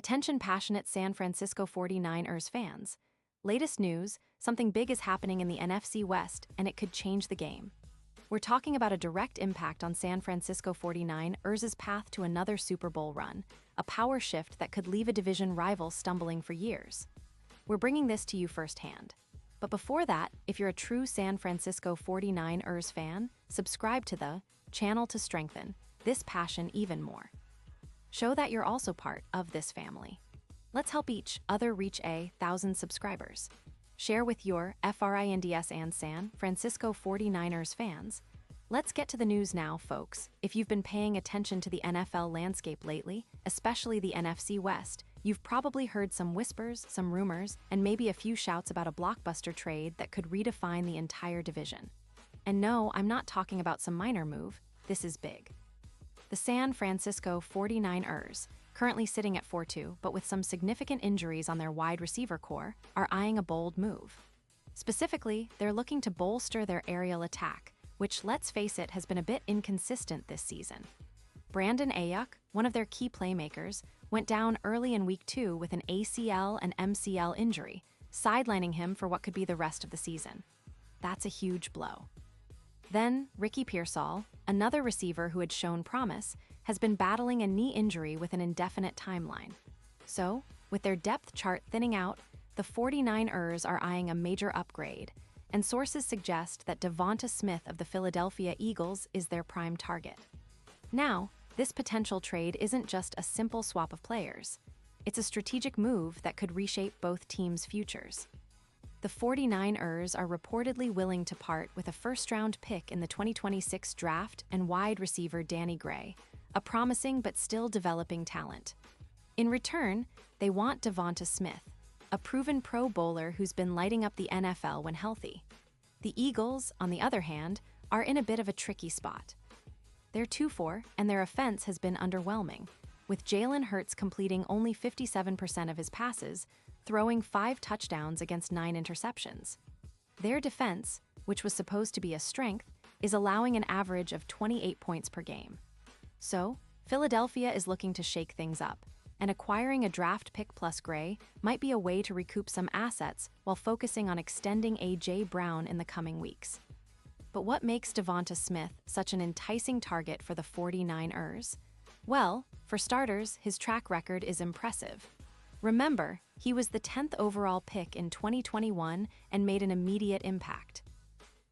Attention passionate San Francisco 49ers fans. Latest news, something big is happening in the NFC West, and it could change the game. We're talking about a direct impact on San Francisco 49ers' path to another Super Bowl run, a power shift that could leave a division rival stumbling for years. We're bringing this to you firsthand. But before that, if you're a true San Francisco 49ers fan, subscribe to the channel to strengthen this passion even more. Show that you're also part of this family. Let's help each other reach 1,000 subscribers. Share with your FRINDS and San Francisco 49ers fans. Let's get to the news now, folks. If you've been paying attention to the NFL landscape lately, especially the NFC West, you've probably heard some whispers, some rumors, and maybe a few shouts about a blockbuster trade that could redefine the entire division. And no, I'm not talking about some minor move. This is big. The San Francisco 49ers, currently sitting at 4-2 but with some significant injuries on their wide receiver core, are eyeing a bold move. Specifically, they're looking to bolster their aerial attack, which, let's face it, has been a bit inconsistent this season. Brandon Ayuk, one of their key playmakers, went down early in Week 2 with an ACL and MCL injury, sidelining him for what could be the rest of the season. That's a huge blow. Then, Ricky Pearsall, another receiver who had shown promise, has been battling a knee injury with an indefinite timeline. So, with their depth chart thinning out, the 49ers are eyeing a major upgrade, and sources suggest that Devonta Smith of the Philadelphia Eagles is their prime target. Now, this potential trade isn't just a simple swap of players. It's a strategic move that could reshape both teams' futures. The 49ers are reportedly willing to part with a first-round pick in the 2026 draft and wide receiver Danny Gray, a promising but still developing talent. In return, they want Devonta Smith, a proven Pro Bowler who's been lighting up the NFL when healthy. The Eagles, on the other hand, are in a bit of a tricky spot. They're 2-4, and their offense has been underwhelming, with Jalen Hurts completing only 57% of his passes, throwing 5 touchdowns against 9 interceptions. Their defense, which was supposed to be a strength, is allowing an average of 28 points per game. So, Philadelphia is looking to shake things up, and acquiring a draft pick plus Gray might be a way to recoup some assets while focusing on extending A.J. Brown in the coming weeks. But what makes Devonta Smith such an enticing target for the 49ers? Well, for starters, his track record is impressive. Remember, he was the 10th overall pick in 2021 and made an immediate impact.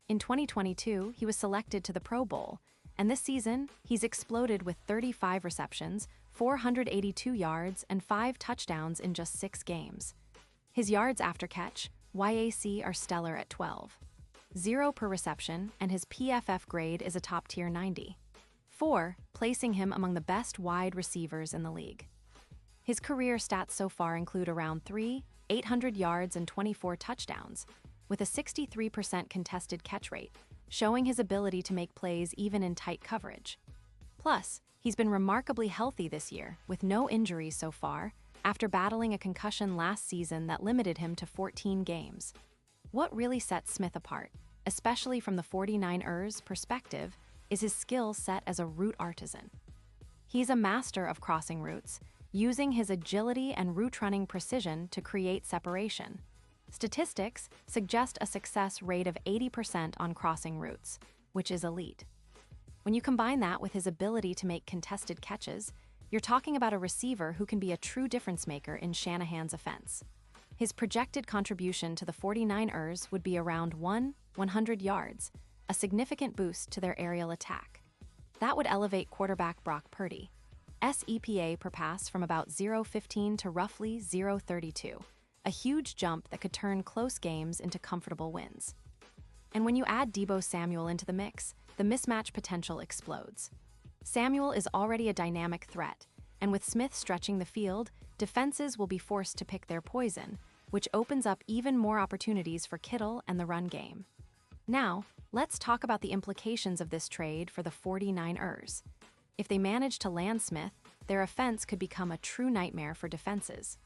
In 2022, he was selected to the Pro Bowl, and this season, he's exploded with 35 receptions, 482 yards, and 5 touchdowns in just 6 games. His yards after catch, YAC, are stellar at 12. 0 per reception, and his PFF grade is a top-tier 90. 4, placing him among the best wide receivers in the league. His career stats so far include around 800 yards and 24 touchdowns, with a 63% contested catch rate, showing his ability to make plays even in tight coverage. Plus, he's been remarkably healthy this year, with no injuries so far, after battling a concussion last season that limited him to 14 games. What really sets Smith apart, especially from the 49ers' perspective, is his skill set as a route artisan. He's a master of crossing routes, using his agility and route-running precision to create separation. Statistics suggest a success rate of 80% on crossing routes, which is elite. When you combine that with his ability to make contested catches, you're talking about a receiver who can be a true difference-maker in Shanahan's offense. His projected contribution to the 49ers would be around 100 yards, a significant boost to their aerial attack. That would elevate quarterback Brock Purdy's EPA per pass from about 0.15 to roughly 0.32, a huge jump that could turn close games into comfortable wins. And when you add Deebo Samuel into the mix, the mismatch potential explodes. Samuel is already a dynamic threat, and with Smith stretching the field, defenses will be forced to pick their poison, which opens up even more opportunities for Kittle and the run game. Now, let's talk about the implications of this trade for the 49ers. If they manage to land Smith, their offense could become a true nightmare for defenses.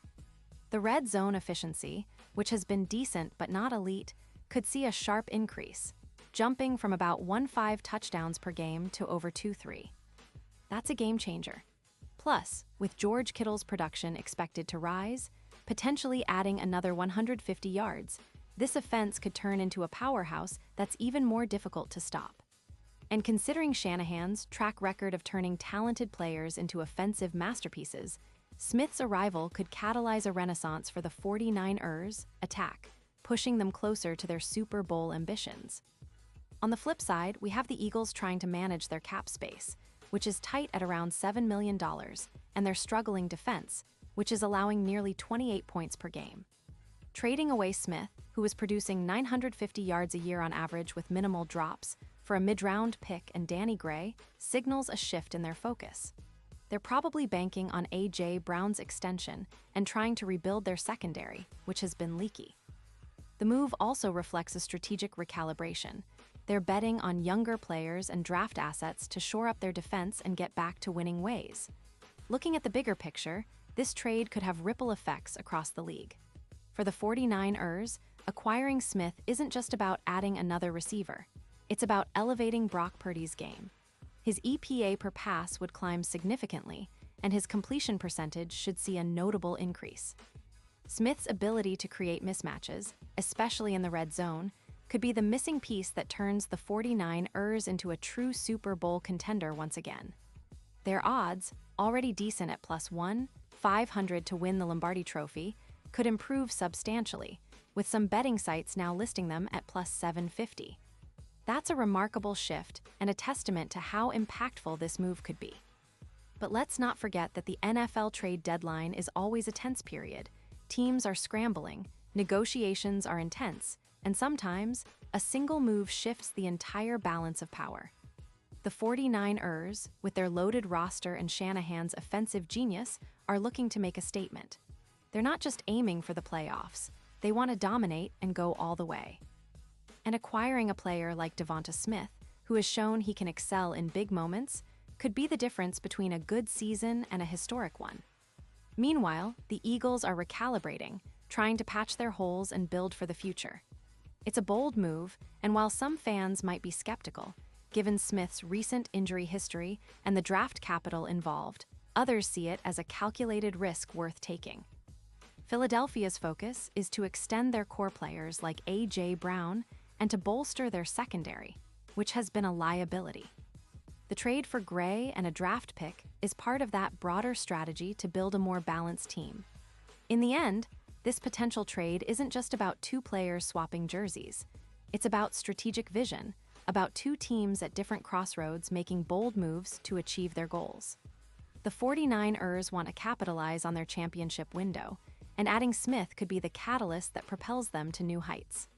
The red zone efficiency, which has been decent but not elite, could see a sharp increase, jumping from about 1.5 touchdowns per game to over 2.3. That's a game changer. Plus, Plus, with George Kittle's production expected to rise, potentially adding another 150 yards, this offense could turn into a powerhouse that's even more difficult to stop. And considering Shanahan's track record of turning talented players into offensive masterpieces, Smith's arrival could catalyze a renaissance for the 49ers attack, pushing them closer to their Super Bowl ambitions. On the flip side, we have the Eagles trying to manage their cap space, which is tight at around $7 million, and their struggling defense, which is allowing nearly 28 points per game. Trading away Smith, who is producing 950 yards a year on average with minimal drops, for a mid-round pick and Danny Gray, signals a shift in their focus. They're probably banking on A.J. Brown's extension and trying to rebuild their secondary, which has been leaky. The move also reflects a strategic recalibration. They're betting on younger players and draft assets to shore up their defense and get back to winning ways. Looking at the bigger picture, this trade could have ripple effects across the league. For the 49ers, acquiring Smith isn't just about adding another receiver. It's about elevating Brock Purdy's game. His EPA per pass would climb significantly, and his completion percentage should see a notable increase. Smith's ability to create mismatches, especially in the red zone, could be the missing piece that turns the 49ers into a true Super Bowl contender once again. Their odds, already decent at +1,500 to win the Lombardi Trophy, could improve substantially, with some betting sites now listing them at +750. That's a remarkable shift and a testament to how impactful this move could be. But let's not forget that the NFL trade deadline is always a tense period. Teams are scrambling, negotiations are intense, and sometimes a single move shifts the entire balance of power. The 49ers, with their loaded roster and Shanahan's offensive genius, are looking to make a statement. They're not just aiming for the playoffs, they want to dominate and go all the way. And acquiring a player like Devonta Smith, who has shown he can excel in big moments, could be the difference between a good season and a historic one. Meanwhile, the Eagles are recalibrating, trying to patch their holes and build for the future. It's a bold move, and while some fans might be skeptical, given Smith's recent injury history and the draft capital involved, others see it as a calculated risk worth taking. Philadelphia's focus is to extend their core players like A.J. Brown and to bolster their secondary, which has been a liability. The trade for Gray and a draft pick is part of that broader strategy to build a more balanced team. In the end, this potential trade isn't just about two players swapping jerseys. It's about strategic vision, about two teams at different crossroads making bold moves to achieve their goals. The 49ers want to capitalize on their championship window, and adding Smith could be the catalyst that propels them to new heights.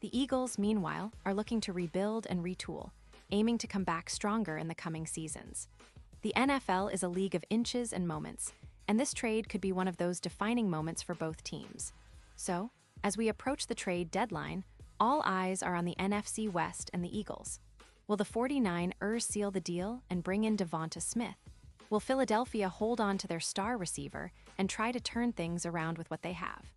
The Eagles, meanwhile, are looking to rebuild and retool, aiming to come back stronger in the coming seasons. The NFL is a league of inches and moments, and this trade could be one of those defining moments for both teams. So, as we approach the trade deadline, all eyes are on the NFC West and the Eagles. Will the 49ers seal the deal and bring in Devonta Smith? Will Philadelphia hold on to their star receiver and try to turn things around with what they have?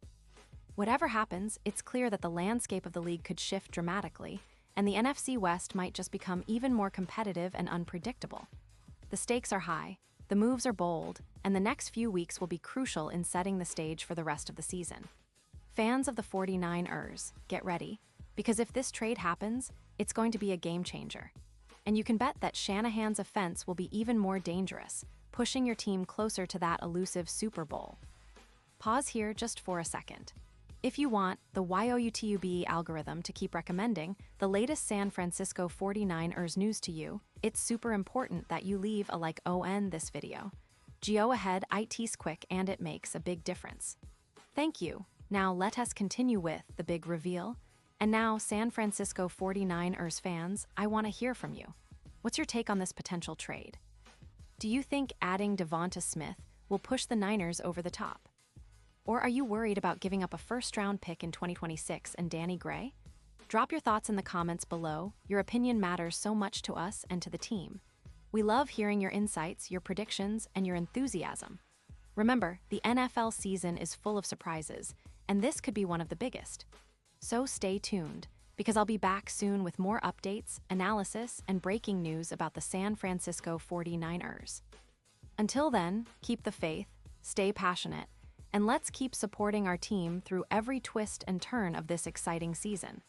Whatever happens, it's clear that the landscape of the league could shift dramatically, and the NFC West might just become even more competitive and unpredictable. The stakes are high, the moves are bold, and the next few weeks will be crucial in setting the stage for the rest of the season. Fans of the 49ers, get ready, because if this trade happens, it's going to be a game changer. And you can bet that Shanahan's offense will be even more dangerous, pushing your team closer to that elusive Super Bowl. Pause here just for a second. If you want the YOUTUBE algorithm to keep recommending the latest San Francisco 49ers news to you, it's super important that you leave a like on this video. Go ahead, it's quick and it makes a big difference. Thank you. Now let us continue with the big reveal. And now, San Francisco 49ers fans, I want to hear from you. What's your take on this potential trade? Do you think adding Devonta Smith will push the Niners over the top? Or are you worried about giving up a first-round pick in 2026 and Danny Gray? Drop your thoughts in the comments below. Your opinion matters so much to us and to the team. We love hearing your insights, your predictions, and your enthusiasm. Remember, the NFL season is full of surprises, and this could be one of the biggest. So stay tuned, because I'll be back soon with more updates, analysis, and breaking news about the San Francisco 49ers. Until then, keep the faith, stay passionate, and let's keep supporting our team through every twist and turn of this exciting season.